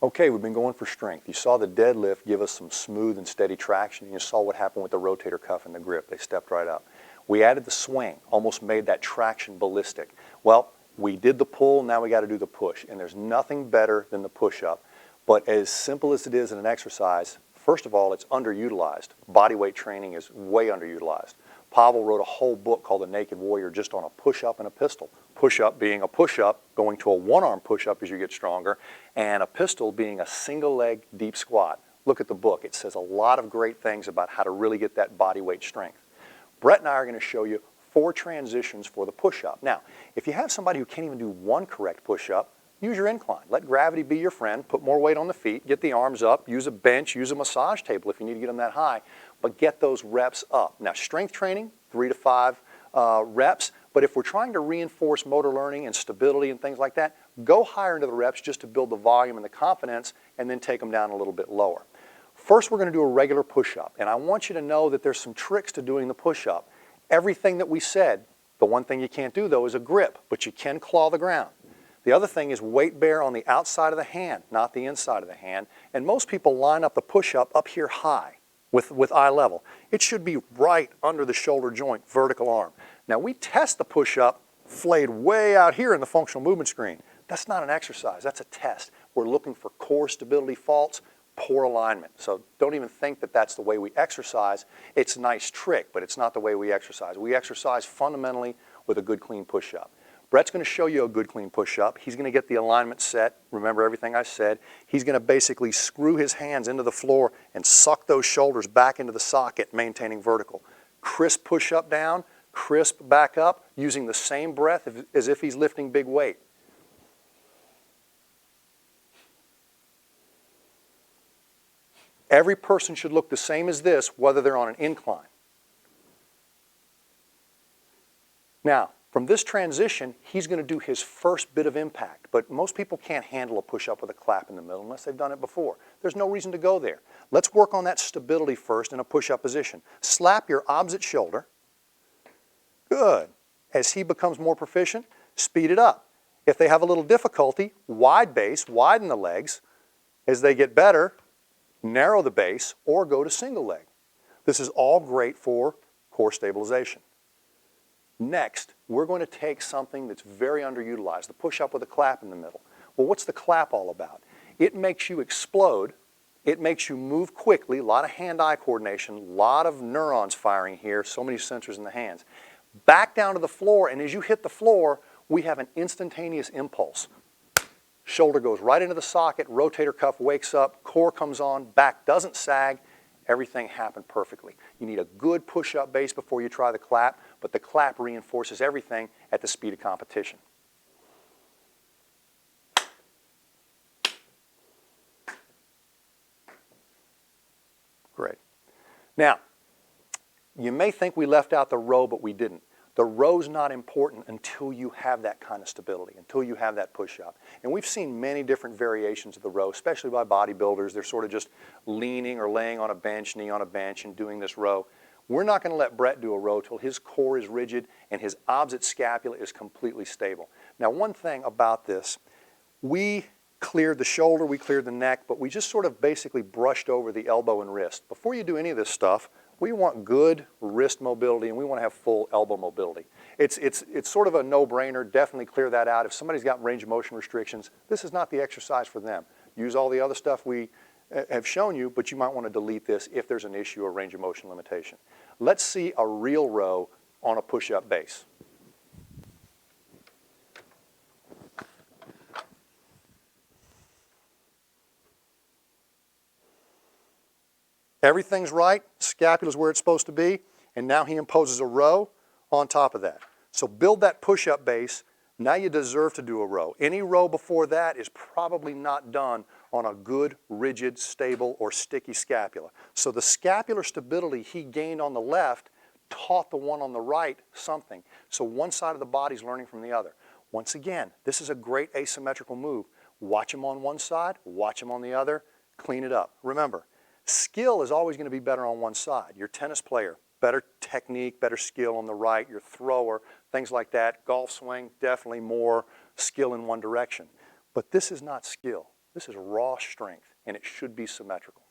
Okay, we've been going for strength. You saw the deadlift give us some smooth and steady traction. You saw what happened with the rotator cuff and the grip. They stepped right up. We added the swing, almost made that traction ballistic. Well, we did the pull, now we got to do the push. And there's nothing better than the push-up. But as simple as it is in an exercise, first of all, it's underutilized. Body weight training is way underutilized. Pavel wrote a whole book called The Naked Warrior just on a push-up and a pistol. Push-up being a push-up, going to a one-arm push-up as you get stronger, and a pistol being a single-leg deep squat. Look at the book. It says a lot of great things about how to really get that body weight strength. Brett and I are going to show you 4 transitions for the push-up. Now, if you have somebody who can't even do one correct push-up, use your incline. Let gravity be your friend. Put more weight on the feet. Get the arms up. Use a bench. Use a massage table if you need to get them that high. But get those reps up. Now, strength training, 3 to 5 reps. But if we're trying to reinforce motor learning and stability and things like that, go higher into the reps just to build the volume and the confidence, and then take them down a little bit lower. First, we're going to do a regular push-up. And I want you to know that there's some tricks to doing the push-up. Everything that we said, the one thing you can't do, though, is a grip. But you can claw the ground. The other thing is weight bear on the outside of the hand, not the inside of the hand. And most people line up the push-up up here high with eye level. It should be right under the shoulder joint, vertical arm. Now we test the push-up flayed way out here in the functional movement screen. That's not an exercise, that's a test. We're looking for core stability faults, poor alignment. So don't even think that that's the way we exercise. It's a nice trick, but it's not the way we exercise. We exercise fundamentally with a good clean push-up. Brett's going to show you a good clean push-up. He's going to get the alignment set. Remember everything I said. He's going to basically screw his hands into the floor and suck those shoulders back into the socket, maintaining vertical. Crisp push-up down, crisp back up, using the same breath as if he's lifting big weight. Every person should look the same as this, whether they're on an incline. Now, from this transition, he's going to do his first bit of impact. But most people can't handle a push-up with a clap in the middle unless they've done it before. There's no reason to go there. Let's work on that stability first in a push-up position. Slap your opposite shoulder. Good. As he becomes more proficient, speed it up. If they have a little difficulty, wide base, widen the legs. As they get better, narrow the base or go to single leg. This is all great for core stabilization. Next, we're going to take something that's very underutilized, the push-up with a clap in the middle. Well, what's the clap all about? It makes you explode. It makes you move quickly, a lot of hand-eye coordination, a lot of neurons firing here, so many sensors in the hands. Back down to the floor, and as you hit the floor, we have an instantaneous impulse. Shoulder goes right into the socket, rotator cuff wakes up, core comes on, back doesn't sag. Everything happened perfectly. You need a good push-up base before you try the clap, but the clap reinforces everything at the speed of competition. Great. Now, you may think we left out the row, but we didn't. The row's not important until you have that kind of stability, until you have that push-up. And we've seen many different variations of the row, especially by bodybuilders. They're sort of just leaning or laying on a bench, knee on a bench, and doing this row. We're not going to let Brett do a row till his core is rigid and his opposite scapula is completely stable. Now, one thing about this, we cleared the shoulder, we cleared the neck, but we just sort of basically brushed over the elbow and wrist. Before you do any of this stuff, we want good wrist mobility and we want to have full elbow mobility. It's sort of a no-brainer. Definitely clear that out. If somebody's got range of motion restrictions, this is not the exercise for them. Use all the other stuff we have shown you, but you might want to delete this if there's an issue or range of motion limitation. Let's see a real row on a push-up base. Everything's right, scapula's where it's supposed to be, and now he imposes a row on top of that. So build that push-up base. Now you deserve to do a row. Any row before that is probably not done on a good, rigid, stable, or sticky scapula. So the scapular stability he gained on the left taught the one on the right something. So one side of the body's learning from the other. Once again, this is a great asymmetrical move. Watch him on one side, watch him on the other, clean it up. Remember, skill is always going to be better on one side. Your tennis player, better technique, better skill on the right. Your thrower, things like that. Golf swing, definitely more skill in one direction. But this is not skill. This is raw strength, and it should be symmetrical.